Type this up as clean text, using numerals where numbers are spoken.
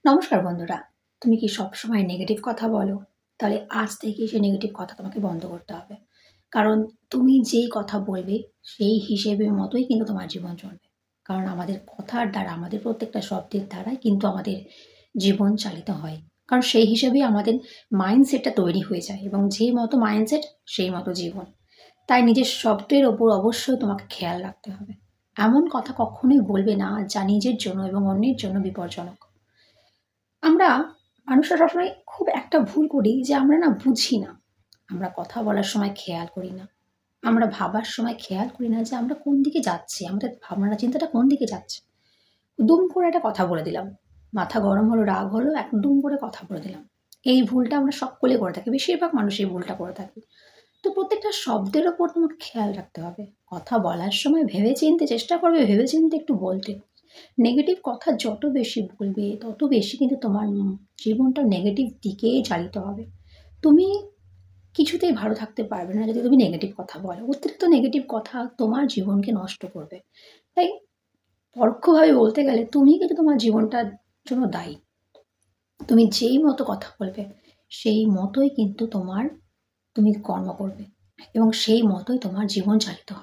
নমস্কার বন্ধুরা। তুমি কি সবসময় নেগেটিভ কথা বলো? তাহলে আজ থেকেই সেই নেগেটিভ কথা তোমাকে বন্ধ করতে হবে। কারণ তুমি যেই কথা বলবে সেই হিসেবে মতোই কিন্তু তোমার জীবন চলবে। কারণ আমাদের কথার দ্বারা, আমাদের প্রত্যেকটা শব্দের দ্বারাই কিন্তু আমাদের জীবন চালিত হয়। কারণ সেই হিসেবেই আমাদের মাইন্ডসেটটা তৈরি হয়ে যায় এবং যে মতো মাইন্ডসেট সেই মতো জীবন। তাই নিজের শব্দের ওপর অবশ্যই তোমাকে খেয়াল রাখতে হবে। এমন কথা কখনোই বলবে না যা নিজের জন্য এবং অন্যের জন্য বিপজ্জনক। আমরা মানুষরা সবসময় খুব একটা ভুল করি যে আমরা না বুঝি না। আমরা কথা বলার সময় খেয়াল করি না। আমরা ভাবার সময় খেয়াল করি না যে আমরা কোন দিকে যাচ্ছি। আমাদের ভাবনা চিন্তাটা কোন দিকে যাচ্ছে। দুম করে একটা কথা বলে দিলাম। মাথা গরম হলো, রাগ হলো, দুম করে কথা বলে দিলাম। এই ভুলটা আমরা সকলে করে থাকি। বেশিরভাগ মানুষ এই ভুলটা করে থাকি। তো প্রত্যেকটা শব্দের ওপর তোমাকে খেয়াল রাখতে হবে। কথা বলার সময় ভেবেচিন্তে চেষ্টা করবে, ভেবেচিন্তে একটু বলতে। নেগেটিভ কথা যত বেশি বলবে, তত বেশি কিন্তু তোমার জীবনটা নেগেটিভ দিকেই চালিত হবে। তুমি কিছুতেই ভালো থাকতে পারবে না যদি তুমি নেগেটিভ কথা বলো। অতিরিক্ত নেগেটিভ কথা তোমার জীবনকে নষ্ট করবে। তাই পরোক্ষভাবে বলতে গেলে তুমিই কিন্তু তোমার জীবনটার জন্য দায়ী। তুমি যেই মতো কথা বলবে, সেই মতোই কিন্তু তুমি কর্ম করবে এবং সেই মতোই তোমার জীবন চালিত হবে।